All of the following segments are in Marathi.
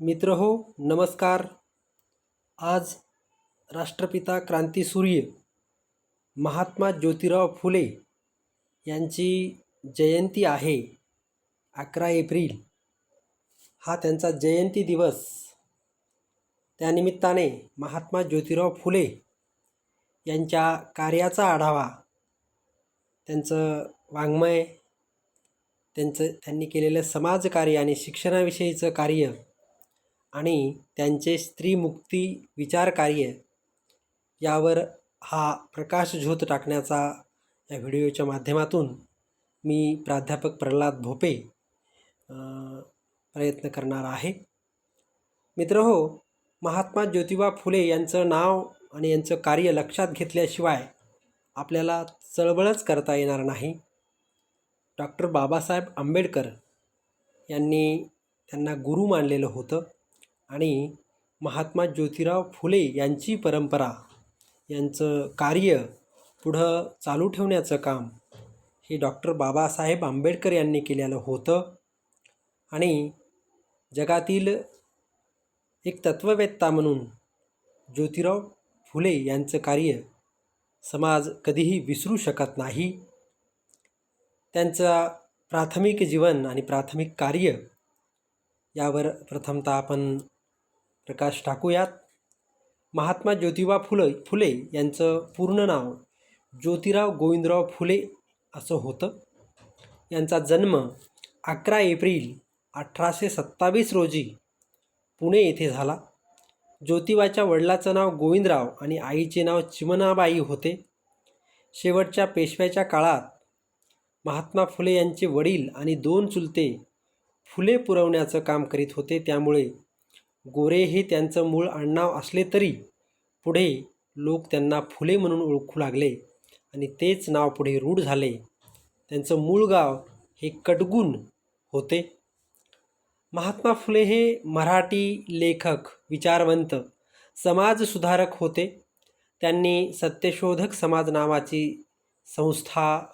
मित्र हो, नमस्कार. आज राष्ट्रपिता क्रांतीसूर्य महात्मा ज्योतिराव फुले यांची जयंती आहे. 11 एप्रिल हा त्यांचा जयंती दिवस. त्यानिमित्ताने महात्मा ज्योतिराव फुले यांच्या कार्याचा आढावा, त्यांचं वाङ्मय, त्यांनी केलेलं समाजकार्य आणि शिक्षणाविषयीचं कार्य आणि त्यांचे स्त्रीमुक्ती विचारकार्य यावर हा प्रकाशझोत टाकण्याचा या व्हिडिओच्या माध्यमातून मी प्राध्यापक प्रल्हाद भोपे प्रयत्न करणार आहे. मित्रहो, महात्मा ज्योतिबा फुले यांचं नाव आणि यांचं कार्य लक्षात घेतल्याशिवाय आपल्याला चळवळच करता येणार नाही. डॉक्टर बाबासाहेब आंबेडकर यांनी त्यांना गुरु मानलेलं होतं आणि महात्मा ज्योतिराव फुले यांची परंपरा, यांचं कार्य पुढं चालू ठेवण्याचं काम हे डॉक्टर बाबासाहेब आंबेडकर यांनी केलेलं होतं. आणि जगातील एक तत्त्ववेत्ता म्हणून ज्योतिराव फुले यांचं कार्य समाज कधीही विसरू शकत नाही. त्यांचा प्राथमिक जीवन आणि प्राथमिक कार्य यावर प्रथमतः आपण प्रकाश टाकूयात. महात्मा ज्योतिबा फुले यांचं पूर्ण नाव ज्योतिराव गोविंदराव फुले असं होतं. यांचा जन्म 11 एप्रिल 1827 रोजी पुणे येथे झाला. ज्योतिबाच्या वडिलाचं नाव गोविंदराव आणि आईचे नाव चिमणाबाई होते. शेवटच्या पेशव्याच्या काळात महात्मा फुले यांचे वडील आणि 2 चुलते फुले पुरवण्याचं काम करीत होते. त्यामुळे गोरे हे त्यांचं मूळ आडनाव असले तरी पुढे लोक त्यांना फुले म्हणून ओळखू लागले आणि तेच नाव पुढे रूढ झाले. त्यांचं मूळ गाव हे कडगुण होते. महात्मा फुले हे मराठी लेखक, विचारवंत, समाजसुधारक होते. त्यांनी सत्यशोधक समाज नावाची संस्था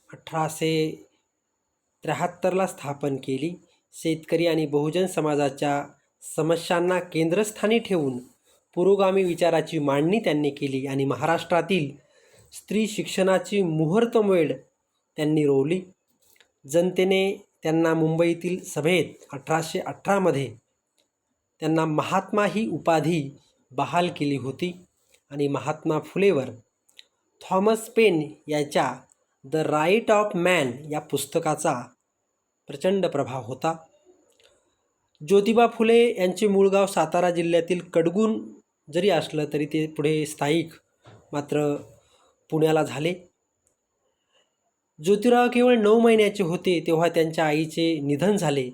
1873ला स्थापन केली. शेतकरी आणि बहुजन समाजाच्या समस्यांना केंद्रस्थानी ठेवून पुरोगामी विचाराची मांडणी त्यांनी केली आणि महाराष्ट्रातील स्त्री शिक्षणाची मुहूर्तमेढ त्यांनी रोवली. जनतेने त्यांना मुंबईतील सभेत 1818मध्ये त्यांना महात्मा ही उपाधी बहाल केली होती. आणि महात्मा फुलेवर थॉमस पेन याच्या द राईट ऑफ मॅन या पुस्तकाचा प्रचंड प्रभाव होता. ज्योतिबा फुले यांचे मूळ गाव सातारा जिल्ह्यातील कडगुण जरी असलं तरी ते पुढे स्थायिक मात्र पुण्याला झाले. ज्योतिराव केवळ 9 महिन्याचे होते तेव्हा त्यांच्या आईचे निधन झाले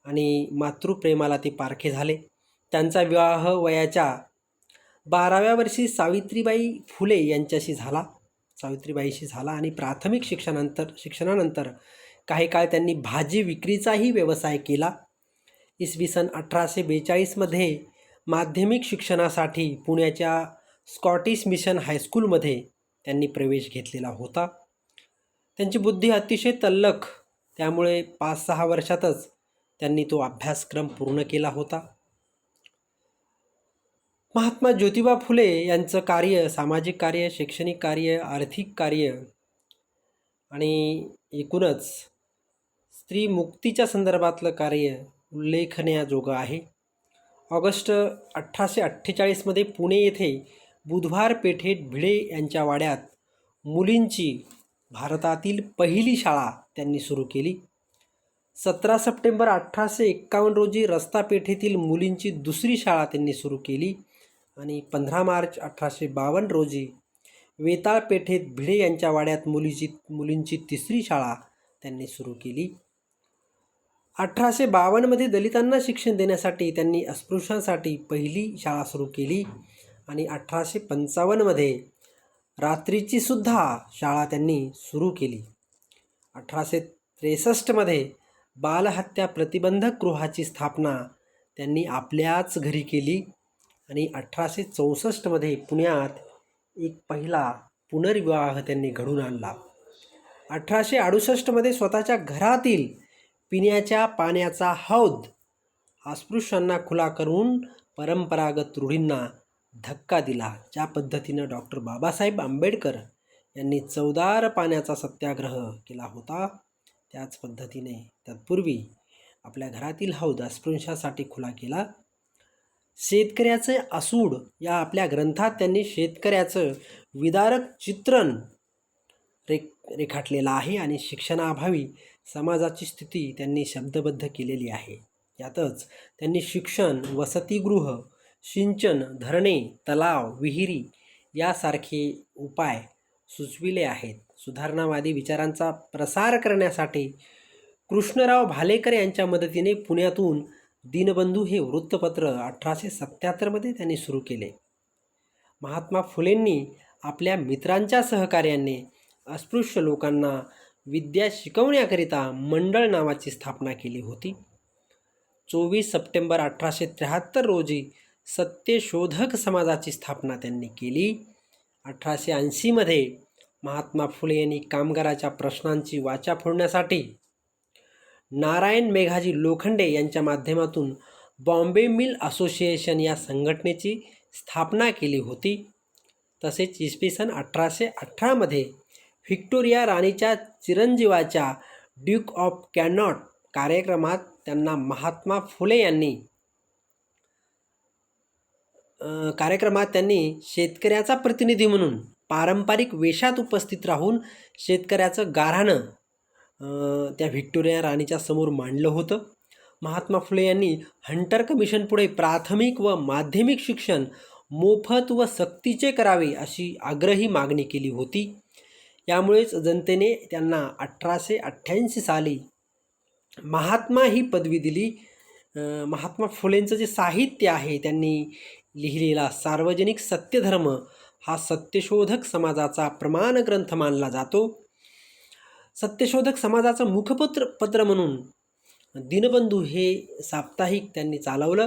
आणि मातृप्रेमाला ते पारखे झाले. त्यांचा विवाह वयाच्या 12व्या वर्षी सावित्रीबाई फुले यांच्याशी झाला आणि प्राथमिक शिक्षणानंतर काही काळ त्यांनी भाजी विक्रीचाही व्यवसाय केला. इसवी सन 1842मध्ये माध्यमिक शिक्षणासाठी पुण्याच्या स्कॉटिश मिशन हायस्कूलमध्ये त्यांनी प्रवेश घेतलेला होता. त्यांची बुद्धी अतिशय तल्लख, त्यामुळे 5-6 वर्षातच त्यांनी तो अभ्यासक्रम पूर्ण केला होता. महात्मा ज्योतिबा फुले यांचं कार्य, सामाजिक कार्य, शैक्षणिक कार्य, आर्थिक कार्य आणि एकूणच स्त्री मुक्तीच्या संदर्भातलं कार्य उल्लेखण्याजोगं आहे. ऑगस्ट 1848मध्ये पुणे येथे बुधवार पेठेत भिडे यांच्या वाड्यात मुलींची भारतातील पहिली शाळा त्यांनी सुरू केली. 17 सप्टेंबर 1851 रोजी रस्ता पेठेतील मुलींची दुसरी शाळा त्यांनी सुरू केली आणि 15 मार्च 1852 रोजी वेताळ पेठेत भिडे यांच्या वाड्यात मुलींची तिसरी शाळा त्यांनी सुरू केली. 1852मध्ये दलितांना शिक्षण देण्यासाठी त्यांनी अस्पृश्यांसाठी पहिली शाळा सुरू केली आणि 1855मध्ये रात्रीची सुद्धा शाळा त्यांनी सुरू केली. 1863मध्ये बालहत्या प्रतिबंधक गृहाची स्थापना त्यांनी आपल्याच घरी केली आणि 1864मध्ये पुण्यात एक पहिला पुनर्विवाह त्यांनी घडून आणला. 1868मध्ये स्वतःच्या घरातील पिण्याच्या पाण्याचा हौद अस्पृश्यांना खुला करून परंपरागत रूढींना धक्का दिला. ज्या पद्धतीनं डॉक्टर बाबासाहेब आंबेडकर यांनी चवदार पाण्याचा सत्याग्रह केला होता, त्याच पद्धतीने तत्पूर्वी आपल्या घरातील हौद अस्पृश्यांसाठी खुला केला. शेतकऱ्याचे आसूड या आपल्या ग्रंथात त्यांनी शेतकऱ्याचं विदारक चित्रण रेखाटलेलं आहे आणि शिक्षणाअभावी समाजाची स्थिती त्यांनी शब्दबद्ध केलेली आहे. यातच त्यांनी शिक्षण, वसतिगृह, सिंचन, धरणे, तलाव, विहिरी यासारखे उपाय सुचविले आहेत. सुधारणावादी विचारांचा प्रसार करण्यासाठी कृष्णराव भालेकर यांच्या मदतीने पुण्यातून दीनबंधू हे वृत्तपत्र 1877 त्यांनी सुरू केले. महात्मा फुलेंनी आपल्या मित्रांच्या सहकार्याने अस्पृश्य लोकांना विद्या शिकवण्याकरिता मंडळ नावाची स्थापना केली होती. 24 सप्टेंबर 1873 रोजी सत्यशोधक समाजाची स्थापना त्यांनी केली. 1880 महात्मा फुले यांनी कामगाराच्या प्रश्नांची वाचा फोडण्यासाठी नारायण मेघाजी लोखंडे यांच्या माध्यमातून बॉम्बे मिल असोसिएशन या संघटनेची स्थापना केली होती. तसेच इसवी सन 1818 व्हिक्टोरिया राणीच्या चिरंजीवाच्या ड्यूक ऑफ कॅनॉट कार्यक्रमात त्यांना महात्मा फुले यांनी शेतकऱ्याचा प्रतिनिधी म्हणून पारंपरिक वेशात उपस्थित राहून शेतकऱ्याचं गाऱ्हाणं त्या व्हिक्टोरिया राणीच्या समोर मांडलं होतं. महात्मा फुले यांनी हंटर कमिशनपुढे प्राथमिक व माध्यमिक शिक्षण मोफत व सक्तीचे करावे अशी आग्रही मागणी केली होती. यामुळेच जनतेने त्यांना 1888 साली महात्मा ही पदवी दिली. महात्मा फुलेंचं जे साहित्य आहे त्यांनी लिहिलेला सार्वजनिक सत्यधर्म हा सत्यशोधक समाजाचा प्रमाण ग्रंथ मानला जातो. सत्यशोधक समाजाचं मुखपत्र म्हणून दीनबंधू हे साप्ताहिक त्यांनी चालवलं.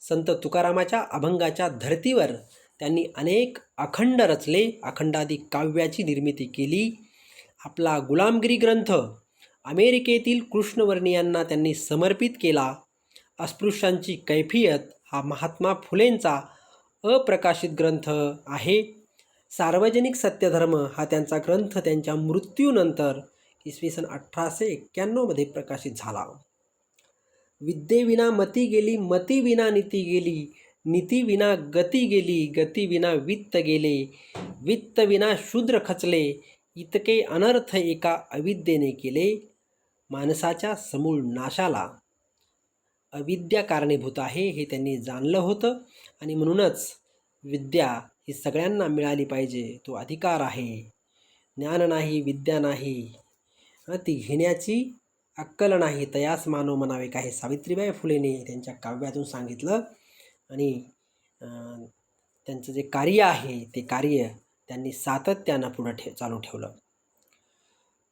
संत तुकारामाच्या अभंगाच्या धर्तीवर त्यांनी अनेक अखंड रचले. अखंडादी काव्याची निर्मिती केली. आपला गुलामगिरी ग्रंथ अमेरिकेतील कृष्णवर्णीयांना त्यांनी समर्पित केला. अस्पृश्यांची कैफियत हा महात्मा फुलेंचा अप्रकाशित ग्रंथ आहे. सार्वजनिक सत्यधर्म हा त्यांचा ग्रंथ त्यांच्या मृत्यूनंतर इसवी सन 1891 प्रकाशित झाला. विद्येविना मती गेली, मतीविना नीती गेली, नीतीविना गती गेली, गतीविना वित्त गेले, वित्तविना शूद्र खचले, इतके अनर्थ एका अविद्येने केले. माणसाच्या समूळ नाशाला अविद्या कारणीभूत आहे हे त्यांनी जाणलं होतं आणि म्हणूनच विद्या ही सगळ्यांना मिळाली पाहिजे, तो अधिकार आहे. ज्ञान नाही, विद्या नाही, ती घेण्याची अक्कल नाही, तयास मानव म्हणावे काय सावित्रीबाई फुलेने त्यांच्या काव्यातून सांगितलं. आणि त्यांचं जे कार्य आहे ते कार्य त्यांनी सातत्यानं पुढं चालू ठेवलं.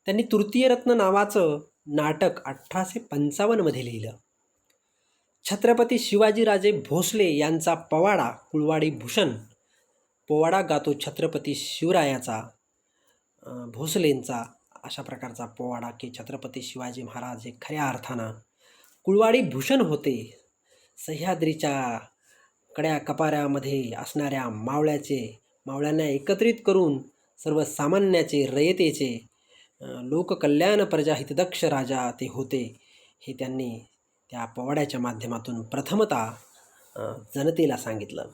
त्यांनी तृतीयरत्न नावाचं नाटक 1855 लिहिलं. छत्रपती शिवाजीराजे भोसले यांचा पोवाडा कुळवाडी भूषण पोवाडा गातो छत्रपती शिवरायाचा भोसलेंचा अशा प्रकारचा पोवाडा की छत्रपती शिवाजी महाराज हे खऱ्या अर्थानं कुळवाडी भूषण होते. सह्याद्रीच्या कड्या कपाऱ्यामध्ये असणाऱ्या मावळ्यांना एकत्रित करून सर्वसामान्याचे रयतेचे लोककल्याण प्रजाहितदक्ष राजा ते होते. हे त्यांनी त्या पोवाड्याच्या माध्यमातून प्रथमतः जनतेला सांगितलं.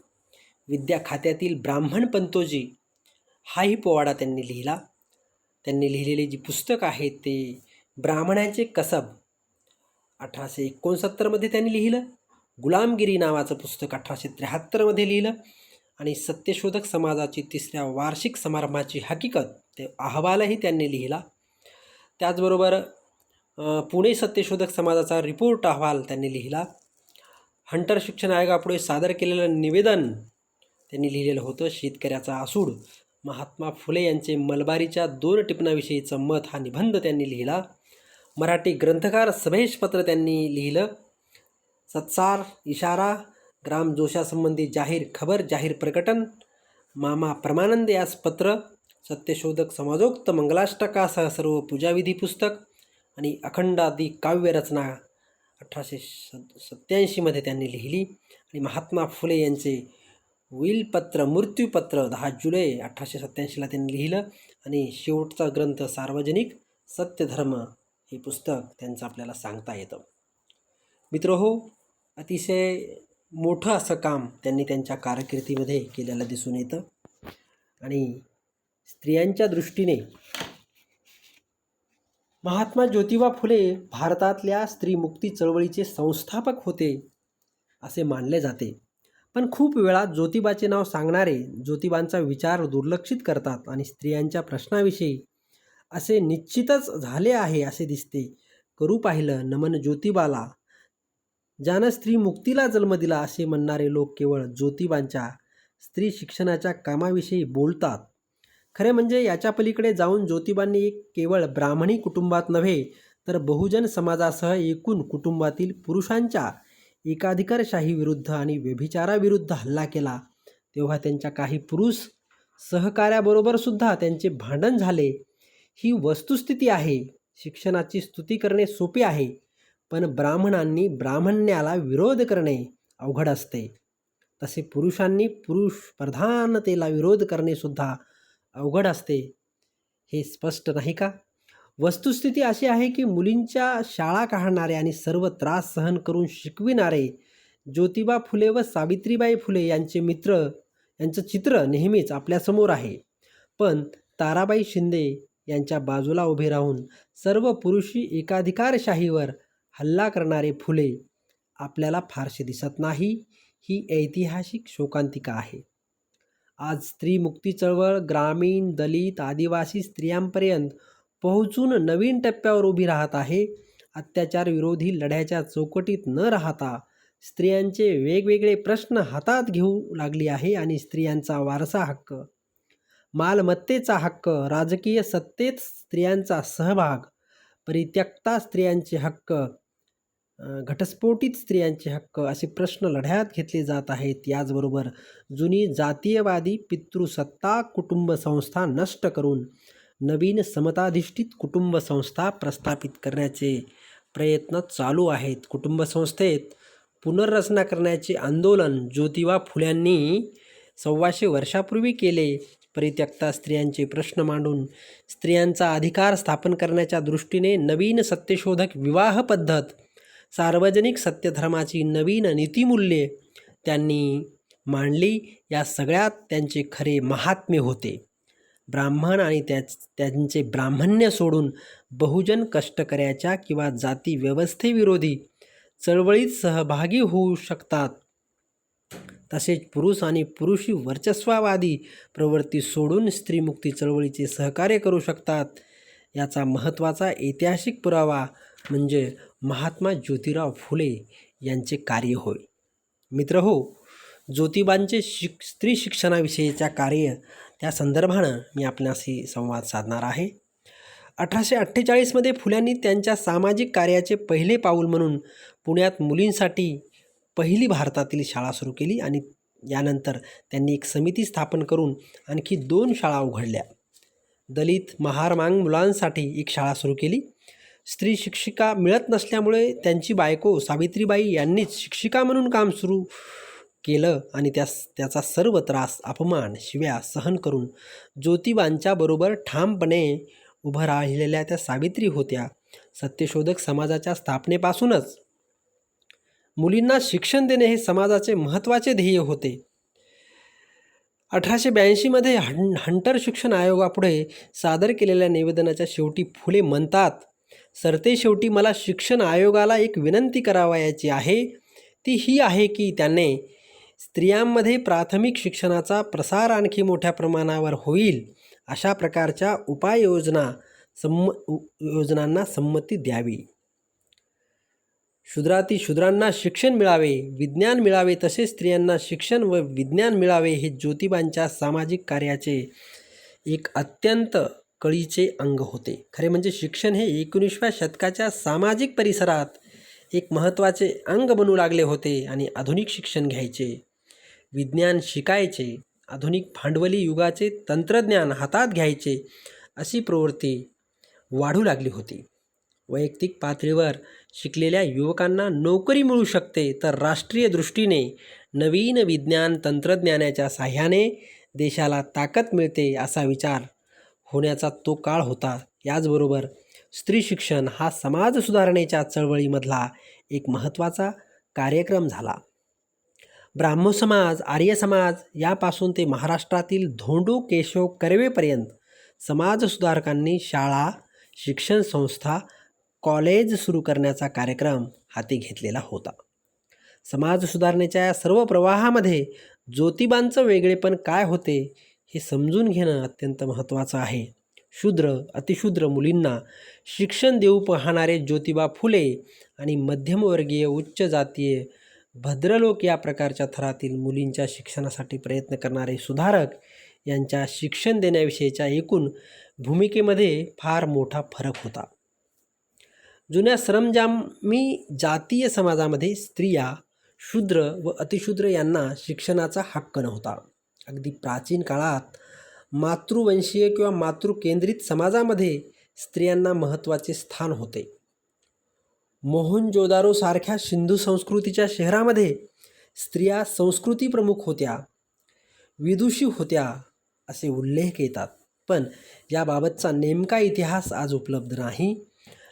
विद्या खात्यातील ब्राह्मण पंतोजी हाही पोवाडा त्यांनी लिहिला. त्यांनी लिहिलेले जी पुस्तक आहे ते ब्राह्मणांचे कसब 1869 त्यांनी लिहिलं. गुलामगिरी नावाचं पुस्तक 1873 लिहिलं आणि सत्यशोधक समाजाची 3ऱ्या वार्षिक समारंभाची हकीकत ते अहवालही त्यांनी लिहिला. त्याचबरोबर पुणे सत्यशोधक समाजाचा रिपोर्ट अहवाल त्यांनी लिहिला. हंटर शिक्षण आयोगापुढे सादर केलेलं निवेदन त्यांनी लिहिलेलं होतं. शेतकऱ्याचा आसूड महात्मा फुले यांचे मलबारीच्या 2 टिपणाविषयीचं मत हा निबंध त्यांनी लिहिला. मराठी ग्रंथकार सभेश पत्र त्यांनी लिहिलं. सत्सार इशारा ग्रामजोशासंबंधी जाहीर खबर जाहीर प्रकटन मामा परमानंद यास पत्र सत्यशोधक समाजोक्त मंगलाष्टकासह सर्व पूजाविधी पुस्तक आणि अखंडादी काव्यरचना 1887मध्ये त्यांनी लिहिली आणि महात्मा फुले यांचे विलपत्र मृत्यूपत्र 10 जुलै 1887ला त्यांनी लिहिलं आणि शेवटचा ग्रंथ सार्वजनिक सत्यधर्म हे पुस्तक त्यांचं आपल्याला सांगता येतं. मित्रहो, अतिशय मोठं असं काम त्यांनी त्यांच्या कारकिर्दीमध्ये केलेलं दिसून येतं आणि स्त्रियांच्या दृष्टीने महात्मा ज्योतिबा फुले भारतातल्या स्त्रीमुक्ती चळवळीचे संस्थापक होते असे मानले जाते. पण खूप वेळा ज्योतिबाचे नाव सांगणारे ज्योतिबांचा विचार दुर्लक्षित करतात आणि स्त्रियांच्या प्रश्नाविषयी असे निश्चितच झाले आहे असे दिसते. करू पाहिलं नमन ज्योतिबाला, ज्यानं स्त्री मुक्तीला जन्म दिला असे म्हणणारे लोक केवळ ज्योतिबांच्या स्त्री शिक्षणाच्या कामाविषयी बोलतात. खरे म्हणजे याच्या पलीकडे जाऊन ज्योतिबांनी एक केवळ ब्राह्मणी कुटुंबात नव्हे तर बहुजन समाजासह एकूण कुटुंबातील पुरुषांच्या एकाधिकारशाही विरुद्ध आणि व्यभिचाराविरुद्ध हल्ला केला. तेव्हा त्यांच्या काही पुरुष सहकार्याबरोबर सुद्धा त्यांचे भांडण झाले. ही वस्तुस्थिती आहे. शिक्षणाची स्तुती करणे सोपे आहे, पण ब्राह्मणांनी ब्राह्मण्याला विरोध करणे अवघड असते. तसे पुरुषांनी पुरुष प्रधानतेला विरोध करणे सुद्धा अवघड असते. हे स्पष्ट नाही का? वस्तुस्थिती अशी आहे की मुलींच्या शाळा काढणारे आणि सर्व त्रास सहन करून शिकविणारे ज्योतिबा फुले व सावित्रीबाई फुले यांचं चित्र नेहमीच आपल्यासमोर आहे. पण ताराबाई शिंदे यांच्या बाजूला उभे राहून सर्व पुरुषी एकाधिकारशाहीवर हल्ला करणारे फुले आपल्याला फारसे दिसत नाही. ही ऐतिहासिक शोकांतिका आहे. आज स्त्री मुक्ती चळवळ ग्रामीण, दलित, आदिवासी स्त्रियांपर्यंत पोहोचून नवीन टप्प्यावर उभी राहत आहे. अत्याचार विरोधी लढ्याच्या चौकटीत न राहता स्त्रियांचे वेगवेगळे प्रश्न हातात घेऊ लागली आहे आणि स्त्रियांचा वारसा हक्क, मालमत्तेचा हक्क, राजकीय सत्तेत स्त्रियांचा सहभाग, परित्यक्ता स्त्रियांचे हक्क, घटस्फोटित स्त्रियांचे हक्क असे प्रश्न लढ्यात घेतले जात आहेत. याचबरोबर जुनी जातीयवादी पितृसत्ता कुटुंब संस्था नष्ट करून नवीन समताधिष्ठित कुटुंब संस्था प्रस्थापित करण्याचे प्रयत्न चालू आहेत. कुटुंब संस्थेत पुनर्रचना करण्याचे आंदोलन ज्योतिबा फुल्यांनी 125 वर्षापूर्वी केले. परित्यक्ता स्त्रियांचे प्रश्न मांडून स्त्रियांचा अधिकार स्थापन करण्याच्या दृष्टीने नवीन सत्यशोधक विवाह पद्धत, सार्वजनिक सत्यधर्माची नवीन नीतिमूल्ये त्यांनी मांडली. या सगळ्यात त्यांचे खरे महात्म्य होते. ब्राह्मण आणि त्यांचे ब्राह्मण्य सोडून बहुजन कष्टकऱ्याच्या किंवा जाती व्यवस्थेविरोधी चळवळीत सहभागी होऊ शकतात. तसेच पुरुष आणि पुरुषी वर्चस्ववादी प्रवृत्ती सोडून स्त्रीमुक्ती चळवळीचे सहकार्य करू शकतात. याचा महत्त्वाचा ऐतिहासिक पुरावा म्हणजे महात्मा ज्योतिराव फुले यांचे कार्य होय. मित्रहो, ज्योतिबांचे स्त्री शिक्षणाविषयीच्या कार्य त्या संदर्भानं मी आपल्याशी संवाद साधणार आहे. 1848मध्ये फुल्यांनी त्यांच्या सामाजिक कार्याचे पहिले पाऊल म्हणून पुण्यात मुलींसाठी पहिली भारतातील शाळा सुरू केली आणि यानंतर त्यांनी एक समिती स्थापन करून आणखी 2 शाळा उघडल्या. दलित महारमांग मुलांसाठी एक शाळा सुरू केली. स्त्री शिक्षिका मिळत नसल्यामुळे त्यांची बायको सावित्रीबाई यांनीच शिक्षिका म्हणून काम सुरू केलं आणि त्याचा सर्व त्रास, अपमान, शिव्या सहन करून ज्योतिबांच्या बरोबर ठामपणे उभं राहिलेल्या त्या सावित्री होत्या. सत्यशोधक समाजाच्या स्थापनेपासूनच मुलींना शिक्षण देणे हे समाजाचे महत्त्वाचे ध्येय होते. 1882मध्ये हंटर शिक्षण आयोगापुढे सादर केलेल्या निवेदनाच्या शेवटी फुले म्हणतात, सरतेशेवटी मला शिक्षण आयोगाला एक विनंती करावयाची आहे. ती ही आहे की त्याने स्त्रियांमध्ये प्राथमिक शिक्षणाचा प्रसार आणखी मोठ्या प्रमाणावर होईल अशा प्रकारच्या योजनांना संमती द्यावी. शूद्रांना शिक्षण मिळावे, विज्ञान मिळावे, तसेच स्त्रियांना शिक्षण व विज्ञान मिळावे हे ज्योतिबांच्या सामाजिक कार्याचे एक अत्यंत कळीचे अंग होते. खरे म्हणजे शिक्षण हे 19व्या शतकाच्या सामाजिक परिसरात एक महत्त्वाचे अंग बनू लागले होते आणि आधुनिक शिक्षण घ्यायचे, विज्ञान शिकायचे, आधुनिक भांडवली युगाचे तंत्रज्ञान हातात घ्यायचे अशी प्रवृत्ती वाढू लागली होती. वैयक्तिक पातळीवर शिकलेल्या युवकांना नोकरी मिळू शकते, तर राष्ट्रीय दृष्टीने नवीन विज्ञान तंत्रज्ञानाच्या साहाय्याने देशाला ताकद मिळते असा विचार होण्याचा तो काळ होता. याचबरोबर स्त्री शिक्षण हा समाज सुधारणेच्या चळवळीमधला एक महत्त्वाचा कार्यक्रम झाला. ब्राह्मो समाज, आर्य समाज यापासून ते महाराष्ट्रातील धोंडू केशव कर्वेपर्यंत समाजसुधारकांनी शाळा, शिक्षण संस्था, कॉलेज सुरू करण्याचा कार्यक्रम हाती घेतलेला होता. समाज सुधारणेच्या या सर्व प्रवाहामध्ये ज्योतिबांचं वेगळेपण काय होते हे समजून घेणं अत्यंत महत्त्वाचं आहे. शूद्र, अतिशूद्र मुलींना शिक्षण देऊ पाहणारे ज्योतिबा फुले आणि मध्यमवर्गीय, उच्च जातीय, भद्रलोक या प्रकारच्या थरातील मुलींच्या शिक्षणासाठी प्रयत्न करणारे सुधारक यांच्या शिक्षण देण्याविषयीच्या एकूण भूमिकेमध्ये फार मोठा फरक होता. जुन्या सरंजामी जातीय समाजामध्ये स्त्रिया, शूद्र व अतिशूद्र यांना शिक्षणाचा हक्क नव्हता. अगदी प्राचीन काळात मातृवंशीय किंवा मातृकेंद्रित समाजामध्ये स्त्रियांना महत्त्वाचे स्थान होते. मोहनजोदारो सारख्या सिंधू संस्कृतीच्या शहरामध्ये स्त्रिया संस्कृती प्रमुख होत्या, विदुषी होत्या असे उल्लेख येतात. पण याबाबतचा नेमका इतिहास आज उपलब्ध नाही.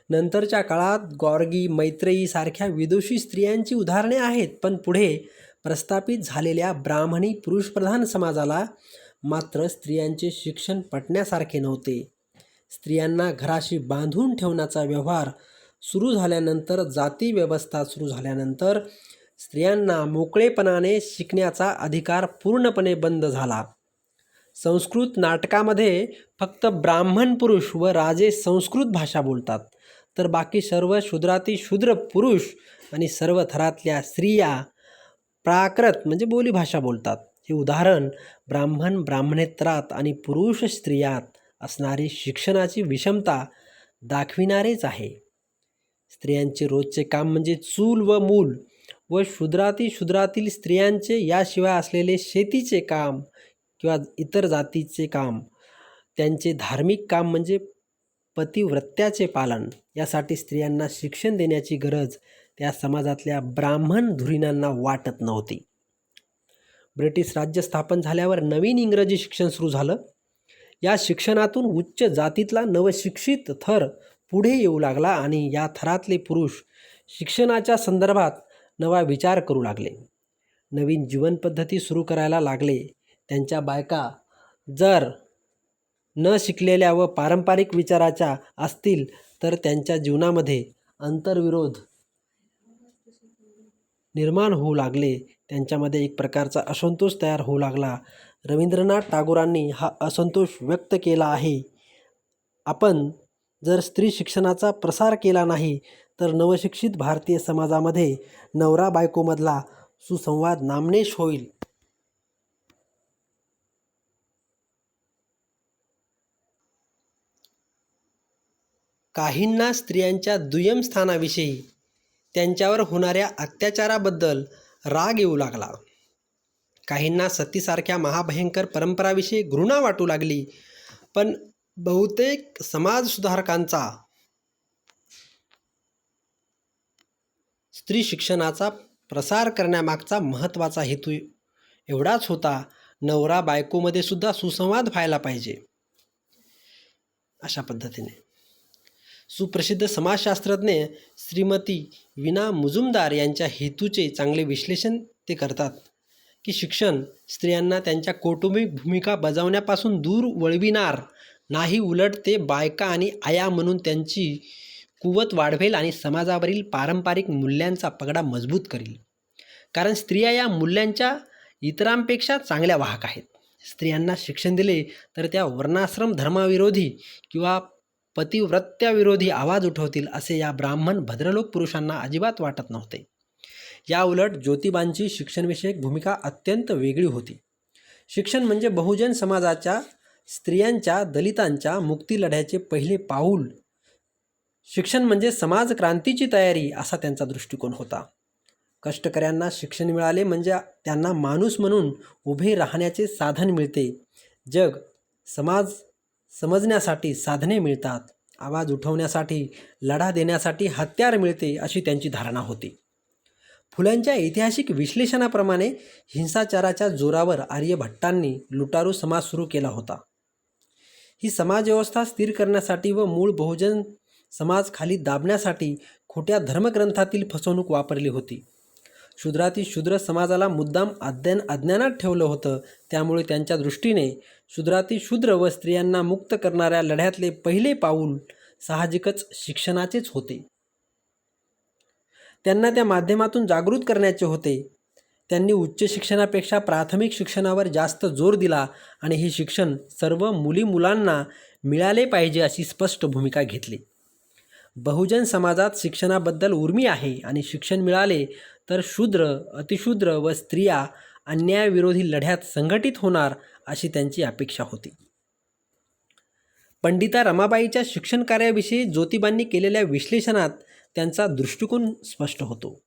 नंतरच्या काळात गॉर्गी, मैत्रेयी सारख्या विदुषी स्त्रियांची उदाहरणे आहेत. पण पुढे प्रस्थापित झालेल्या ब्राह्मणी पुरुषप्रधान समाजाला मात्र स्त्रियांचे शिक्षण पटण्यासारखे नव्हते. स्त्रियांना घराशी बांधून ठेवण्याचा व्यवहार सुरू झाल्यानंतर, जाती व्यवस्था सुरू झाल्यानंतर स्त्रियांना मोकळेपणाने शिकण्याचा अधिकार पूर्णपणे बंद झाला. संस्कृत नाटकामध्ये फक्त ब्राह्मण पुरुष व राजे संस्कृत भाषा बोलतात, तर बाकी सर्व शूद्रातिशूद्र पुरुष आणि सर्व थरातल्या स्त्रिया प्राकृत म्हणजे बोलीभाषा बोलतात. हे उदाहरण ब्राह्मणेतरात आणि पुरुष स्त्रियात असणारी शिक्षणाची विषमता दाखविणारेच आहे. स्त्रियांचे रोजचे काम म्हणजे चूल व मूल व शूद्रातील स्त्रियांचे याशिवाय असलेले शेतीचे काम किंवा इतर जातीचे काम, त्यांचे धार्मिक काम म्हणजे पतिव्रत्याचे पालन. यासाठी स्त्रियांना शिक्षण देण्याची गरज त्या समाजातल्या ब्राह्मण धुरीणांना वाटत नव्हती. ब्रिटिश राज्य स्थापन झाल्यावर नवीन इंग्रजी शिक्षण सुरू झालं. या शिक्षणातून उच्च जातीतला नवशिक्षित थर पुढे येऊ लागला आणि या थरातले पुरुष शिक्षणाच्या संदर्भात नवा विचार करू लागले, नवीन जीवनपद्धती सुरू करायला लागले. त्यांच्या बायका जर न शिकलेल्या व पारंपरिक विचाराच्या असतील तर त्यांच्या जीवनामध्ये अंतर्विरोध निर्माण होऊ लागले. त्यांच्यामध्ये एक प्रकारचा असंतोष तयार होऊ लागला. रवींद्रनाथ टागोरांनी हा असंतोष व्यक्त केला आहे. आपण जर स्त्री शिक्षणाचा प्रसार केला नाही तर नवशिक्षित भारतीय समाजामध्ये नवरा बायकोमधला सुसंवाद नामशेष होईल. काहींना स्त्रियांच्या दुय्यम स्थानाविषयी, त्यांच्यावर होणाऱ्या अत्याचाराबद्दल राग येऊ लागला. काहींना सतीसारख्या महाभयंकर परंपराविषयी घृणा वाटू लागली. पण बहुतेक समाजसुधारकांचा स्त्री शिक्षणाचा प्रसार करण्यामागचा महत्त्वाचा हेतू एवढाच होता, नवरा बायकोमध्ये सुद्धा सुसंवाद व्हायला पाहिजे. अशा पद्धतीने सुप्रसिद्ध समाजशास्त्रज्ञ श्रीमती वीणा मुजुमदार यांच्या हेतूचे चांगले विश्लेषण ते करतात की शिक्षण स्त्रियांना त्यांच्या कौटुंबिक भूमिका बजावण्यापासून दूर वळविणार नाही, उलट ते बायका आणि आया म्हणून त्यांची कुवत वाढवेल आणि समाजावरील पारंपरिक मूल्यांचा पगडा मजबूत करेल. कारण स्त्रिया या मूल्यांच्या इतरांपेक्षा चांगल्या वाहक आहेत. स्त्रियांना शिक्षण दिले तर त्या वर्णाश्रम धर्माविरोधी किंवा पतिव्रत्याविरोधी आवाज उठवतील असे या ब्राह्मण भद्रलोक पुरुषांना अजिबात वाटत नव्हते. या उलट ज्योतिबांची शिक्षणविषयक भूमिका अत्यंत वेगळी होती. शिक्षण म्हणजे बहुजन समाजाच्या स्त्रियांच्या, दलितांच्या मुक्तीलढ्याचे पहिले पाऊल. शिक्षण म्हणजे समाज क्रांतीची तयारी असा त्यांचा दृष्टिकोन होता. कष्टकऱ्यांना शिक्षण मिळाले म्हणजे त्यांना माणूस म्हणून उभे राहण्याचे साधन मिळते. जग, समाज समजण्यासाठी साधने मिळतात. आवाज उठवण्यासाठी, लढा देण्यासाठी हत्यार मिळते अशी त्यांची धारणा होती. फुल्यांच्या ऐतिहासिक विश्लेषणाप्रमाणे हिंसाचाराच्या जोरावर आर्यभट्टांनी लुटारू समाज सुरू केला होता. ही समाजव्यवस्था स्थिर करण्यासाठी व मूळ बहुजन समाज खाली दाबण्यासाठी खोट्या धर्मग्रंथातील फसवणूक वापरली होती. शूद्राती शूद्र समाजाला मुद्दाम अज्ञानात ठेवलं होतं. त्यामुळे त्यांच्या दृष्टीने शूद्राती शूद्र व स्त्रियांना मुक्त करणाऱ्या लढ्यातले पहिले पाऊल साहजिकच शिक्षणाचेच होते. त्यांना त्या माध्यमातून जागृत करण्याचे होते. त्यांनी उच्च शिक्षणापेक्षा प्राथमिक शिक्षणावर जास्त जोर दिला आणि हे शिक्षण सर्व मुलीमुलांना मिळाले पाहिजे अशी स्पष्ट भूमिका घेतली. बहुजन समाजात शिक्षणाबद्दल उर्मी आहे आणि शिक्षण मिळाले तर शूद्र, अतिशूद्र व स्त्रिया अन्यायाविरोधी लढ्यात संघटित होणार अशी त्यांची अपेक्षा होती. पंडिता रमाबाईच्या शिक्षण कार्याविषयी ज्योतिबांनी केलेल्या विश्लेषणात त्यांचा दृष्टिकोन स्पष्ट होतो.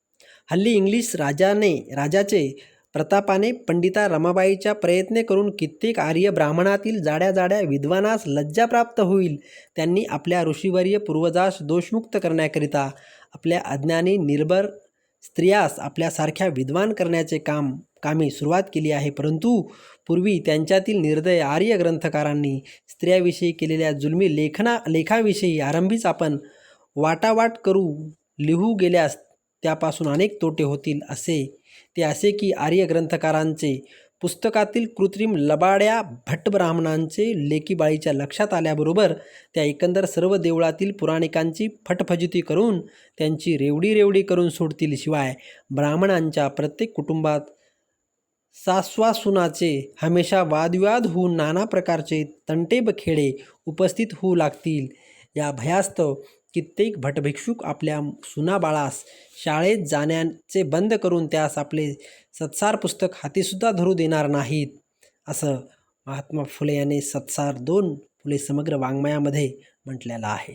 हल्ली इंग्लिश राजाचे प्रतापाने पंडिता रमाबाईच्या प्रयत्न करून कित्येक आर्य ब्राह्मणातील जाड्या जाड्या विद्वानास लज्जा प्राप्त होईल. त्यांनी आपल्या ऋषीवर्य पूर्वजास दोषमुक्त करण्याकरिता आपल्या अज्ञानी निर्भर स्त्रियास आपल्यासारख्या विद्वान करण्याचे कामी सुरुवात केली आहे. परंतु पूर्वी त्यांच्यातील निर्दय आर्य ग्रंथकारांनी स्त्रियाविषयी केलेल्या जुलमी लेखाविषयी आरंभीच आपण वाटावाट लिहू गेल्यास त्यापासून अनेक तोटे होतील. ते असे की आर्य ग्रंथकारांचे पुस्तकातील कृत्रिम लबाड्या भटब्राह्मणांचे लेकीबाळीच्या लक्षात आल्याबरोबर त्या एकंदर सर्व देवळातील पुराणिकांची फटफजिती करून त्यांची रेवडी करून सोडतील. शिवाय ब्राह्मणांच्या प्रत्येक कुटुंबात सासवासुनाचे हमेशा वादविवाद होऊन नाना प्रकारचे तंटेबखेडे उपस्थित होऊ लागतील. या भयास्तव कित्येक भटभिक्षुक आपल्या सुनाबाळास शाळेत जाण्याचे बंद करून त्यास आपले सत्सार पुस्तक हातीसुद्धा धरू देणार नाहीत, असं महात्मा फुले यांनी सत्सार 2 फुले समग्र वाङ्मयामध्ये म्हटलेला आहे.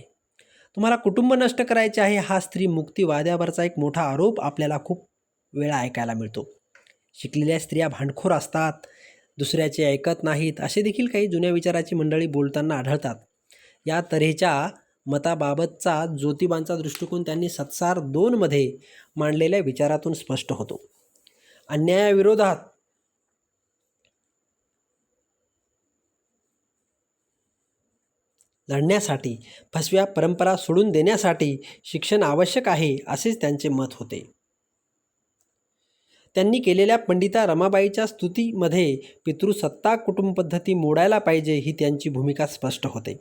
तुम्हाला कुटुंब नष्ट करायचे आहे हा स्त्री मुक्तीवाद्यावरचा एक मोठा आरोप आपल्याला खूप वेळा ऐकायला मिळतो. शिकलेल्या स्त्रिया भांडखोर असतात, दुसऱ्याचे ऐकत नाहीत असे देखील काही जुन्या विचाराची मंडळी बोलताना आढळतात. या तऱ्हेच्या मताबाबतचा ज्योतिबांचा दृष्टिकोन त्यांनी सत्सार 2 मध्ये मांडलेल्या विचारातून स्पष्ट होतो. अन्यायाविरोधात लढण्यासाठी, फसव्या परंपरा सोडून देण्यासाठी शिक्षण आवश्यक आहे असेच त्यांचे मत होते. त्यांनी केलेल्या पंडिता रमाबाईच्या स्तुतीमध्ये पितृसत्ताक कुटुंबपद्धती मोडायला पाहिजे ही त्यांची भूमिका स्पष्ट होते.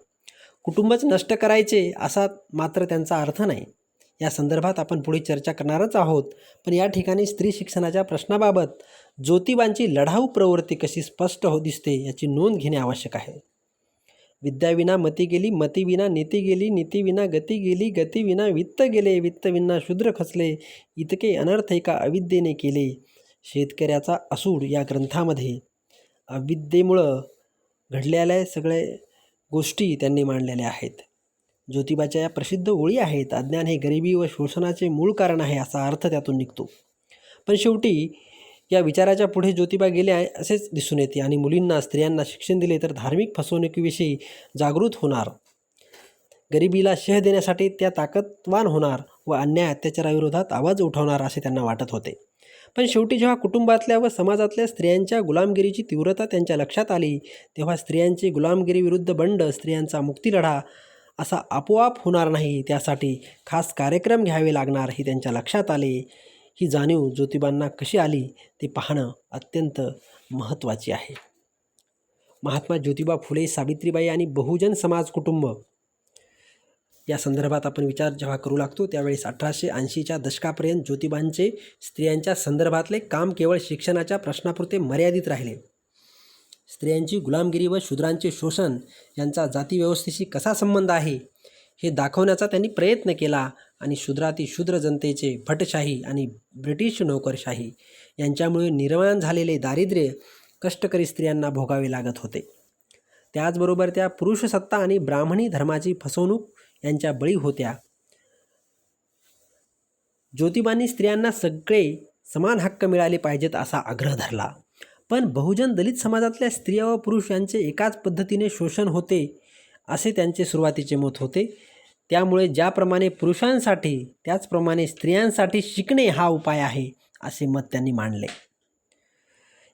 कुटुंबच नष्ट करायचे असा मात्र त्यांचा अर्थ नाही. या संदर्भात आपण पुढे चर्चा करणारच आहोत. पण या ठिकाणी स्त्री शिक्षणाच्या प्रश्नाबाबत ज्योतिबांची लढाऊ प्रवृत्ती कशी स्पष्ट दिसते याची नोंद घेणे आवश्यक आहे. विद्याविना मती गेली, मतीविना नीती गेली, नीतीविना गती गेली, गतीविना वित्त गेले, वित्तविना शूद्र खचले, इतके अनर्थ एका अविद्येने केले. शेतकऱ्याचा असूड या ग्रंथामध्ये अविद्येमुळं घडलेल्या सगळे गोष्टी त्यांनी मांडलेल्या आहेत. ज्योतिबाच्या या प्रसिद्ध ओळी आहेत, अज्ञान हे गरिबी व शोषणाचे मूळ कारण आहे असा अर्थ त्यातून निघतो. पण शेवटी या विचाराच्या पुढे ज्योतिबा गेले असेच दिसून येते आणि मुलींना स्त्रियांना शिक्षण दिले तर धार्मिक फसवणुकीविषयी जागृत होणार, गरिबीला शह देण्यासाठी त्या ताकदवान होणार व अन्याय अत्याचाराविरोधात आवाज उठवणार असे त्यांना वाटत होते. पण शेवटी जेव्हा कुटुंबातल्या व समाजातल्या स्त्रियांच्या गुलामगिरीची तीव्रता त्यांच्या लक्षात आली तेव्हा स्त्रियांची गुलामगिरीविरुद्ध बंड, स्त्रियांचा मुक्तीलढा असा आपोआप होणार नाही, त्यासाठी खास कार्यक्रम घ्यावे लागणार हे त्यांच्या लक्षात आले. ही जाणीव ज्योतिबांना कशी आली ते पाहणं अत्यंत महत्त्वाचे आहे. महात्मा ज्योतिबा फुले, सावित्रीबाई आणि बहुजन समाज कुटुंब या संदर्भात आपण विचार जेव्हा करू लागतो त्यावेळेस 1880च्या दशकापर्यंत ज्योतिबांचे स्त्रियांच्या संदर्भातले काम केवळ शिक्षणाच्या प्रश्नापुरते मर्यादित राहिले. स्त्रियांची गुलामगिरी व शूद्रांचे शोषण यांचा जातीव्यवस्थेशी कसा संबंध आहे हे दाखवण्याचा त्यांनी प्रयत्न केला आणि शूद्राती शूद्र जनतेचे भटशाही आणि ब्रिटिश नोकरशाही यांच्यामुळे निर्माण झालेले दारिद्र्य कष्टकरी स्त्रियांना भोगावे लागत होते. त्याचबरोबर त्या पुरुषसत्ता आणि ब्राह्मणी धर्माची फसवणूक यांच्या बळी होत्या. ज्योतिबांनी स्त्रियांना सगळे समान हक्क मिळाले पाहिजेत असा आग्रह धरला. पण बहुजन दलित समाजातल्या स्त्रिया व पुरुष यांचे एकाच पद्धतीने शोषण होते असे त्यांचे सुरुवातीचे मत होते. त्यामुळे ज्याप्रमाणे पुरुषांसाठी त्याचप्रमाणे स्त्रियांसाठी शिकणे हा उपाय आहे असे मत त्यांनी मांडले.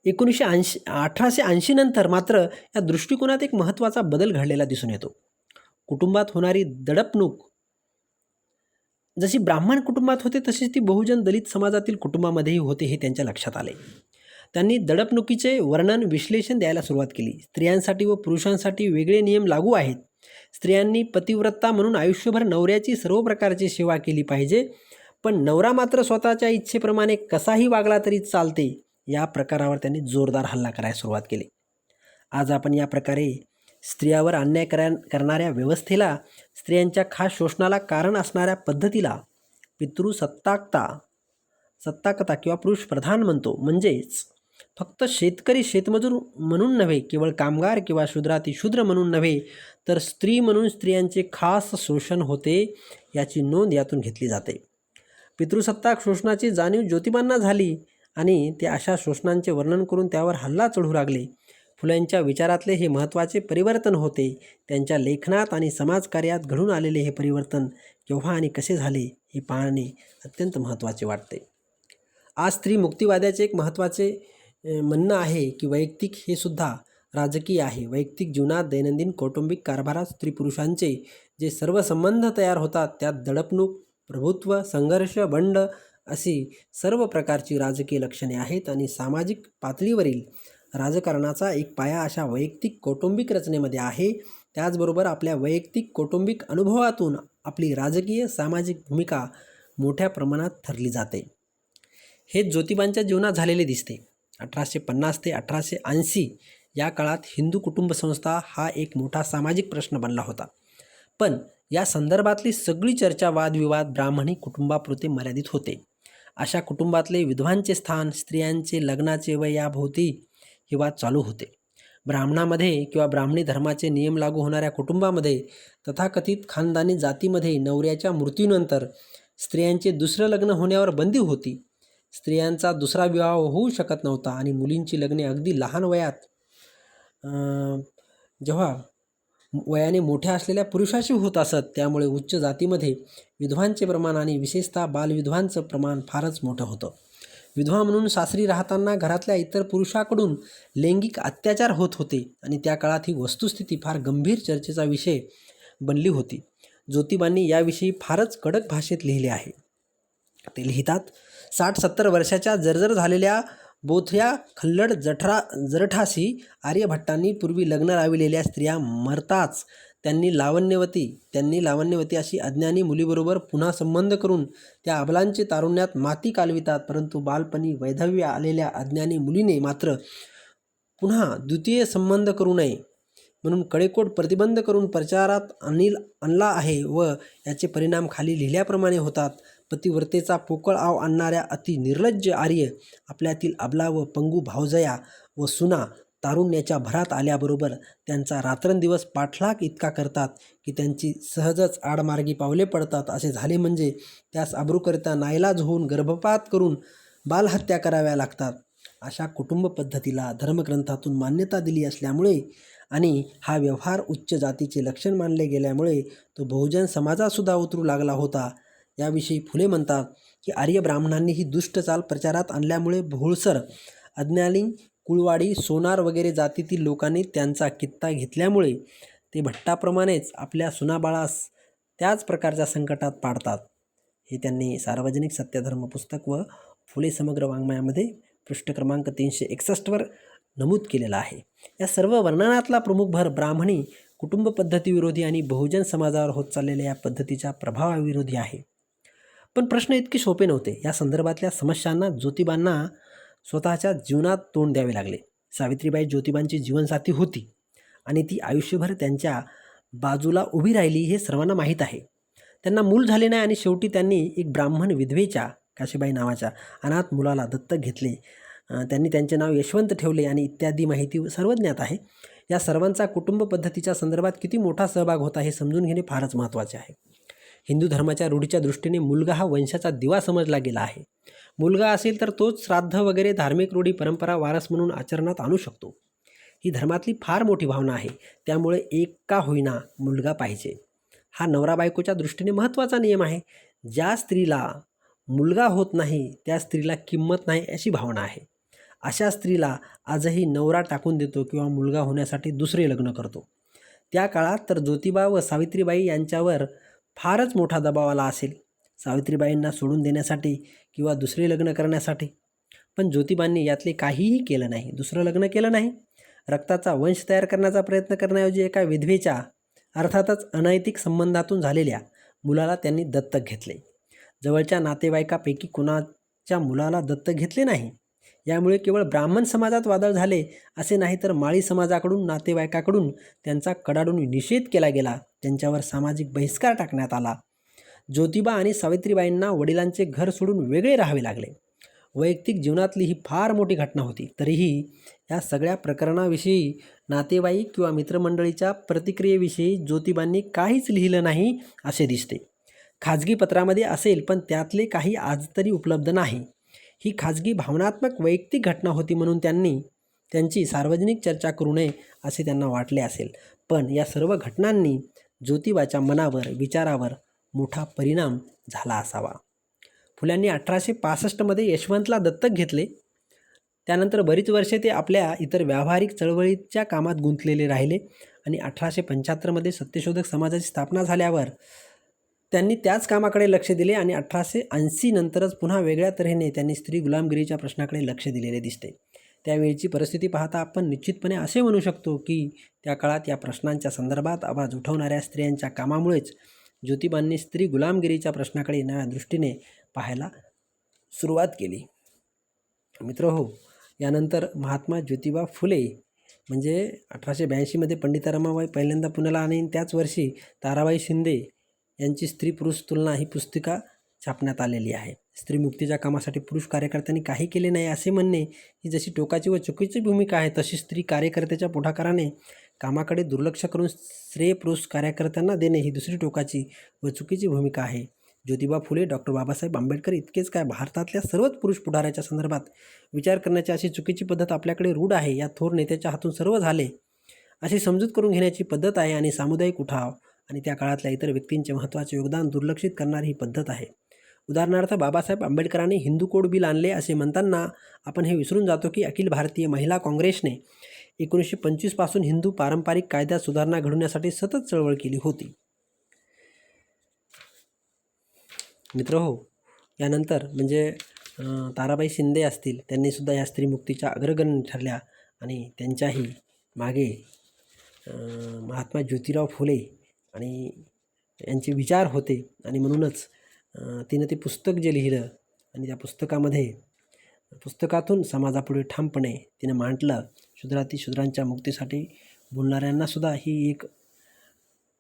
1880 नंतर मात्र या दृष्टिकोनात एक महत्त्वाचा बदल घडलेला दिसून येतो. कुटुंबात होणारी दडपणूक जशी ब्राह्मण कुटुंबात होते तशीच ती बहुजन दलित समाजातील कुटुंबामध्येही होते हे त्यांच्या लक्षात आले. त्यांनी दडपणुकीचे वर्णन विश्लेषण द्यायला सुरुवात केली. स्त्रियांसाठी व पुरुषांसाठी वेगळे नियम लागू आहेत. स्त्रियांनी पतिव्रता म्हणून आयुष्यभर नवऱ्याची सर्व प्रकारची सेवा केली पाहिजे, पण नवरा मात्र स्वतःच्या इच्छेप्रमाणे कसाही वागला तरी चालते, या प्रकारावर त्यांनी जोरदार हल्ला करायला सुरुवात केली. आज आपण या प्रकारे स्त्रियावर अन्याय करणाऱ्या व्यवस्थेला, स्त्रियांच्या खास शोषणाला कारण असणाऱ्या पद्धतीला सत्ताकता किंवा पुरुष प्रधान म्हणतो. म्हणजेच फक्त शेतकरी शेतमजूर म्हणून नव्हे, केवळ कामगार किंवा शूद्राती शूद्र म्हणून नव्हे, तर स्त्री म्हणून स्त्रियांचे खास शोषण होते याची नोंद यातून घेतली जाते. पितृसत्ताक शोषणाची जाणीव ज्योतिबांना झाली आणि ते अशा शोषणांचे वर्णन करून त्यावर हल्ला चढू लागले. फुल्यांच्या विचारातले हे महत्त्वाचे परिवर्तन होते. त्यांच्या लेखनात आणि समाजकार्यात घडून आलेले हे परिवर्तन केव्हा आणि कसे झाले हे पाहणे अत्यंत महत्त्वाचे वाटते. आज स्त्री मुक्तिवाद्याचे एक महत्त्वाचे म्हणणं आहे की वैयक्तिक हे सुद्धा राजकीय आहे. वैयक्तिक जीवनात, दैनंदिन कौटुंबिक कारभारात स्त्री पुरुषांचे जे सर्व संबंध तयार होतात त्यात दडपणूक, प्रभुत्व, संघर्ष, बंड अशी सर्व प्रकारची राजकीय लक्षणे आहेत आणि सामाजिक पातळीवरील राजकारणाचा एक पाया अशा वैयक्तिक कौटुंबिक रचनेमध्ये आहे. त्याचबरोबर आपल्या वैयक्तिक कौटुंबिक अनुभवातून आपली राजकीय सामाजिक भूमिका मोठ्या प्रमाणात ठरली जाते. हे ज्योतिबांच्या जीवनात झालेले दिसते. 1850 ते 1880 या काळात हिंदू कुटुंब संस्था हा एक मोठा सामाजिक प्रश्न बनला होता. पण या संदर्भातली सगळी चर्चा, वादविवाद ब्राह्मणी कुटुंबापुरते मर्यादित होते. अशा कुटुंबातले विधवांचे स्थान, स्त्रियांचे लग्नाचे वय याभोवती हे वाद चालू होते. ब्राह्मणामध्ये किंवा ब्राह्मणी धर्माचे नियम लागू होणाऱ्या कुटुंबामध्ये, तथाकथित खानदानी जातीमध्ये नवऱ्याच्या मृत्यूनंतर स्त्रियांचे दुसरं लग्न होण्यावर बंदी होती. स्त्रियांचा दुसरा विवाह होऊ शकत नव्हता आणि मुलींची लग्ने अगदी लहान वयात जेव्हा वयाने मोठ्या असलेल्या पुरुषाशी होत असत. त्यामुळे उच्च जातीमध्ये विधवांचे प्रमाण आणि विशेषतः बालविधवांचं प्रमाण फारच मोठं होतं. विधवा म्हणून सासरी राहताना घरातल्या इतर पुरुषाकडून लैंगिक अत्याचार होत होते आणि त्या काळात ही वस्तुस्थिती फार गंभीर चर्चेचा विषय बनली होती. ज्योतिबांनी याविषयी फारच कडक भाषेत लिहिले आहे. ते लिहितात, 60-70 वर्षाच्या जर्जर झालेल्या बोथऱ्या खल्लड जरठासी आर्यभट्टांनी पूर्वी लग्न लाविलेल्या स्त्रिया मरताच त्यांनी लावण्यवती अशी अज्ञानी मुलीबरोबर पुन्हा संबंध करून त्या अबलांचे तारुण्यात माती कालवितात. परंतु बालपणी वैधव्य आलेल्या अज्ञानी मुलीने मात्र पुन्हा द्वितीय संबंध करू नये म्हणून कडेकोट प्रतिबंध करून प्रचारात आणला आहे व याचे परिणाम खाली लिहिल्याप्रमाणे होतात. पतिव्रतेचा पोकळ आव आणणाऱ्या अति निर्लज्ज आर्य आपल्यातील अबला व पंगू भावजया व सुना तारुण्याच्या भरात आल्याबरोबर त्यांचा रात्रंदिवस पाठलाग इतका करतात की त्यांची सहजच आडमार्गी पावले पडतात. असे झाले म्हणजे त्यास अब्रूकरिता नाईलाज होऊन गर्भपात करून बालहत्या कराव्या लागतात. अशा कुटुंब पद्धतीला धर्मग्रंथातून मान्यता दिली असल्यामुळे आणि हा व्यवहार उच्च जातीचे लक्षण मानले गेल्यामुळे तो बहुजन समाजातसुद्धा उतरू लागला होता. याविषयी फुले म्हणतात की आर्य ब्राह्मणांनी ही दुष्ट चाल प्रचारात आणल्यामुळे भोळसर, अज्ञानी, कुळवाडी, सोनार वगैरे जातीतील लोकांनी त्यांचा कित्ता घेतल्यामुळे ते भट्टाप्रमाणेच आपल्या सुनाबाळास त्याच प्रकारच्या संकटात पाडतात. हे त्यांनी सार्वजनिक सत्यधर्म पुस्तक व फुले समग्र वाङ्मयामध्ये पृष्ठ क्रमांक 361 नमूद केलेला आहे. या सर्व वर्णनातला प्रमुख भर ब्राह्मणी कुटुंब पद्धतीविरोधी आणि बहुजन समाजावर होत चाललेल्या या पद्धतीच्या प्रभावाविरोधी आहे. पण प्रश्न इतके सोपे नव्हते. या संदर्भातल्या समस्यांना ज्योतिबांना स्वतःच्या जीवनात तोंड द्यावे लागले. सावित्रीबाई ज्योतिबांची जीवनसाथी होती आणि ती आयुष्यभर त्यांच्या बाजूला उभी राहिली हे सर्वांना माहीत आहे. त्यांना मूल झाले नाही आणि शेवटी त्यांनी एक ब्राह्मण विधवेच्या, काशीबाई नावाच्या अनाथ मुलाला दत्तक घेतले. त्यांनी त्यांचे नाव यशवंत ठेवले आणि इत्यादी माहिती सर्वज्ञात आहे. या सर्वांचा कुटुंब पद्धतीच्या संदर्भात किती मोठा सहभाग होता हे समजून घेणे फारच महत्त्वाचे आहे. हिंदू धर्माच्या रूढीच्या दृष्टीने मुलगा हा वंशाचा दिवा समजला गेला आहे. मुलगा असेल तर तोच श्राद्ध वगैरे धार्मिक रूढी परंपरा वारस म्हणून आचरणात आणू शकतो. ही धर्मातली फार मोठी भावना आहे. त्यामुळे एक का होईना मुलगा पाहिजे. हा नवरा बायकोच्या दृष्टीने महत्त्वाचा नियम आहे. ज्या स्त्रीला मुलगा होत नाही त्या स्त्रीला किंमत नाही अशी भावना आहे. अशा स्त्रीला आजही नवरा टाकून देतो किंवा मुलगा होण्यासाठी दुसरे लग्न करतो. त्या काळात तर ज्योतिबा व सावित्रीबाई यांच्यावर फारच मोठा दबाव आला असेल, सावित्रीबाईंना सोडून देण्यासाठी किंवा दुसरे लग्न करण्यासाठी. पण ज्योतिबांनी यातले काहीही केलं नाही. दुसरं लग्न केलं नाही. रक्ताचा वंश तयार करण्याचा प्रयत्न करण्याऐवजी एका विधवेच्या, अर्थातच अनैतिक संबंधातून झालेल्या मुलाला त्यांनी दत्तक घेतले. जवळच्या नातेवाईकापैकी कुणाच्या मुलाला दत्तक घेतले नाही. यामुळे केवळ ब्राह्मण समाजात वादळ झाले असे नाही, तर माळी समाजाकडून, नातेवाईकाकडून त्यांचा कडाडून निषेध केला गेला. त्यांच्यावर सामाजिक बहिष्कार टाकण्यात आला. ज्योतिबा आणि सावित्रीबाईंना वडिलांचे घर सोडून वेगळे राहावे लागले. वैयक्तिक जीवनातली ही फार मोठी घटना होती. तरीही या सगळ्या प्रकरणाविषयी नातेवाईक किंवा मित्रमंडळीच्या प्रतिक्रियेविषयी ज्योतिबांनी काहीच लिहिलं नाही असे दिसते. खाजगी पत्रामध्ये असेल, पण त्यातले काही आज तरी उपलब्ध नाही. ही खाजगी भावनात्मक वैयक्तिक घटना होती म्हणून त्यांची सार्वजनिक चर्चा करू नये असे त्यांना वाटले असेल. पण या सर्व घटनांनी ज्योतिबाच्या मनावर, विचारावर मोठा परिणाम झाला असावा. फुल्यांनी 1865मध्ये यशवंतला दत्तक घेतले. त्यानंतर बरीच वर्षे ते आपल्या इतर व्यावहारिक चळवळीच्या कामात गुंतलेले राहिले आणि 1875मध्ये सत्यशोधक समाजाची स्थापना झाल्यावर त्यांनी त्याच कामाकडे लक्ष दिले आणि 1880 नंतरच पुन्हा वेगळ्या तऱ्हेने त्यांनी स्त्री गुलामगिरीच्या प्रश्नाकडे लक्ष दिलेले दिसते. त्यावेळची परिस्थिती पाहता आपण निश्चितपणे असे म्हणू शकतो की त्या काळात या प्रश्नांच्या संदर्भात आवाज उठवणाऱ्या स्त्रियांच्या कामामुळेच ज्योतिबांनी स्त्री गुलामगिरीच्या प्रश्नाकडे नव्या दृष्टीने पाहायला सुरुवात केली. मित्रहो, यानंतर महात्मा ज्योतिबा फुले म्हणजे 1882मध्ये पंडिता रमाबाई पहिल्यांदा पुण्याला आणि त्याच वर्षी ताराबाई शिंदे यांची स्त्री पुरुष तुलना ही पुस्तिका छापण्यात आलेली आहे. स्त्री मुक्तीच्या कामासाठी पुरुष कार्यकर्त्यांनी काही केले नाही असे म्हणणे ही जशी टोकाची व चुकीची भूमिका आहे, तशी स्त्री कार्यकर्त्याच्या पुढाकाराने कामाकडे दुर्लक्ष करून श्रेय पुरुष कार्यकर्त्यांना देणे ही दुसरी टोकाची व चुकीची भूमिका आहे. ज्योतिबा फुले, डॉक्टर बाबासाहेब आंबेडकर इतकेच काय, भारतातल्या सर्वच पुरुष पुढाऱ्याच्या संदर्भात विचार करण्याची अशी चुकीची पद्धत आपल्याकडे रूढ आहे. या थोर नेत्याच्या हातून सर्व झाले अशी समजूत करून घेण्याची पद्धत आहे आणि सामुदायिक उठाव आणि त्या काळातल्या इतर व्यक्तींचे महत्त्वाचे योगदान दुर्लक्षित करणारी ही पद्धत आहे. उदाहरणार्थ, बाबासाहेब आंबेडकरांनी हिंदू कोड बिल आणले असे म्हणताना आपण हे विसरून जातो की अखिल भारतीय महिला काँग्रेसने 1925 पासून हिंदू पारंपरिक कायद्यात सुधारणा घडवण्यासाठी सतत चळवळ केली होती. मित्रहो, यानंतर म्हणजे ताराबाई शिंदे असतील, त्यांनीसुद्धा या स्त्रीमुक्तीच्या अग्रगण्य ठरल्या आणि त्यांच्याही मागे महात्मा ज्योतिराव फुले आणि यांचे विचार होते आणि म्हणूनच तिनं ते पुस्तक जे लिहिलं आणि त्या पुस्तकातून समाजापुढे ठामपणे तिनं मांडलं. शूद्रांच्या मुक्तीसाठी बोलणाऱ्यांनासुद्धा ही एक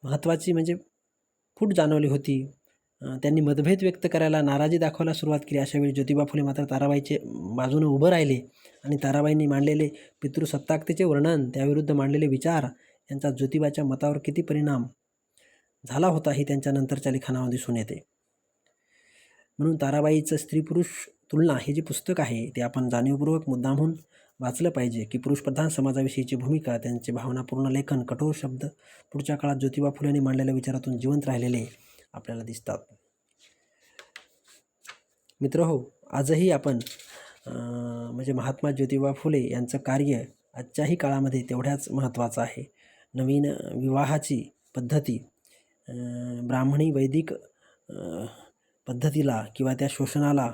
महत्त्वाची म्हणजे फूट जाणवली होती. त्यांनी मतभेद व्यक्त करायला, नाराजी दाखवायला सुरुवात केली. अशावेळी ज्योतिबा फुले मात्र ताराबाईचे बाजूने उभं राहिले आणि ताराबाईंनी मांडलेले पितृसत्ताकतेचे वर्णन, त्याविरुद्ध मांडलेले विचार यांचा ज्योतिबाच्या मतावर किती परिणाम झाला होता ही त्यांच्या नंतरच्या लिखाणामध्ये दिसून येते. म्हणून ताराबाईचं स्त्री पुरुष तुलना हे जे पुस्तक आहे ते आपण जाणीवपूर्वक मुद्दामहून वाचलं पाहिजे की पुरुषप्रधान समाजाविषयीची भूमिका, त्यांचे भावनापूर्ण लेखन, कठोर शब्द पुढच्या काळात ज्योतिबा फुलेंनी मांडलेल्या विचारातून जिवंत राहिलेले आपल्याला दिसतात. मित्रहो, आजही आपण म्हणजे महात्मा ज्योतिबा फुले यांचं कार्य आजच्याही काळामध्ये तेवढ्याच महत्त्वाचं आहे. नवीन विवाहाची पद्धती, ब्राह्मणी वैदिक पद्धतीला किंवा त्या शोषणाला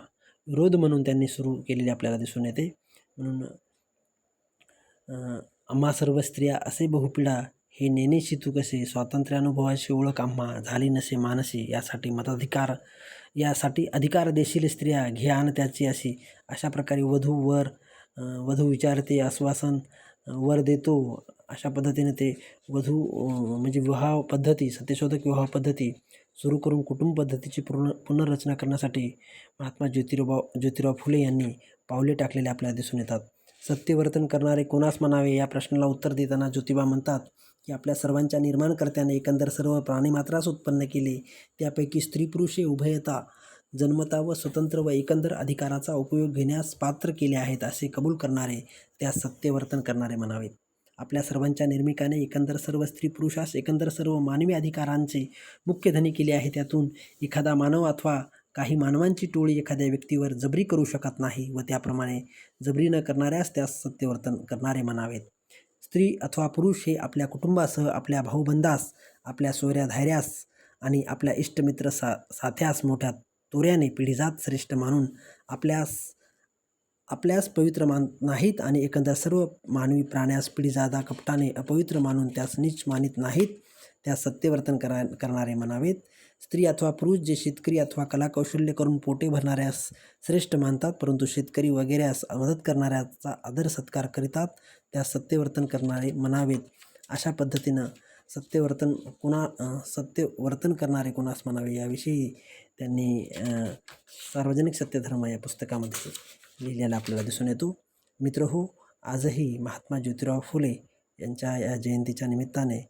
विरोध म्हणून त्यांनी सुरू केलेले आपल्याला दिसून येते. म्हणून आम्हा सर्व स्त्रिया असे बहुपिडा, हे नेणेशी तू कसे, स्वातंत्र्यानुभवाची ओळख आम्हा झाली नसे मानसी, यासाठी अधिकार देशील स्त्रिया, घे आण त्याची अशी. अशा प्रकारे वधू विचारते, आश्वासन वर देतो. अशा पद्धतीने ते म्हणजे विवाह पद्धती, सत्यशोधक विवाह पद्धती सुरू करून कुटुंब पद्धतीची पुनर्रचना करण्यासाठी महात्मा ज्योतिराव फुले यांनी पावले टाकलेले आपल्याला दिसून येतात. सत्यवर्तन करणारे कोणास म्हणावे या प्रश्नाला उत्तर देताना ज्योतिबा म्हणतात की आपल्या सर्वांच्या निर्माणकर्त्याने एकंदर सर्व प्राणीमात्रास उत्पन्न केले, त्यापैकी स्त्री पुरुषे उभयता, जन्मता व स्वतंत्र व एकंदर अधिकाराचा उपयोग घेण्यास पात्र केले आहेत असे कबूल करणारे त्यास सत्यवर्तन करणारे म्हणावेत. आपल्या सर्वांच्या निर्मिकाने एकंदर सर्व स्त्री पुरुषास एकंदर सर्व मानवी अधिकारांचे मुख्य धनी केले आहे. त्यातून एखादा मानव अथवा काही मानवांची टोळी एखाद्या व्यक्तीवर जबरी करू शकत नाही व त्याप्रमाणे जबरी न करणाऱ्यास त्यास सत्यवर्तन करणारे म्हणावेत. स्त्री अथवा पुरुष हे आपल्या कुटुंबासह आपल्या भाऊबंधास, आपल्या सोयऱ्या धायऱ्यास आणि आपल्या इष्टमित्र साथ्यास मोठ्या तोऱ्याने पिढीजात श्रेष्ठ मानून आपल्यास पवित्र नाहीत आणि एकंदर सर्व मानवी प्राण्यास पिढीजादा कपटाने अपवित्र मानून त्यास नीच मानित नाहीत, त्यास सत्यवर्तन करणारे म्हणावेत. स्त्री अथवा पुरुष जे शेतकरी अथवा कलाकौशल्य करून पोटे भरणाऱ्यास श्रेष्ठ मानतात, परंतु शेतकरी वगैरेस मदत करणाऱ्याचा आदर सत्कार करीतात, त्यास सत्यवर्तन करणारे म्हणावेत. अशा पद्धतीनं सत्यवर्तन करणारे कोणास म्हणावे याविषयी त्यांनी सार्वजनिक सत्यधर्म या पुस्तकामध्ये लिहिलेला आपल्याला दिसून येतो. मित्रहो, आजही महात्मा ज्योतिराव फुले यांच्या या जयंतीच्या निमित्ताने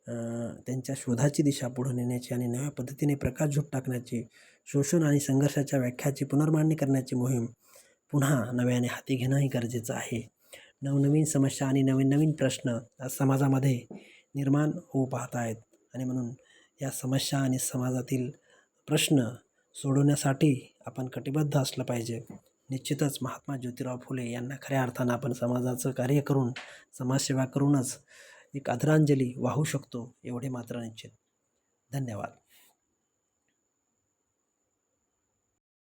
त्यांच्या शोधाची दिशा पुढे नेण्याची आणि नव्या पद्धतीने प्रकाशझोत टाकण्याची, शोषण आणि संघर्षाच्या व्याख्याची पुनर्मांडणी करण्याची मोहीम पुन्हा नव्याने हाती घेणंही गरजेचं आहे. नवनवीन समस्या आणि नवीन नवीन प्रश्न आज समाजामध्ये निर्माण होऊ पाहत आहेत आणि म्हणून या समस्या आणि समाजातील प्रश्न सोडवण्यासाठी आपण कटिबद्ध असलं पाहिजे. निश्चितच महात्मा ज्योतिराव फुले यांना खऱ्या अर्थानं आपण समाजाचं कार्य करून, समाजसेवा करूनच एक आदरांजली वाहू शकतो, एवढे मात्र निश्चित. धन्यवाद.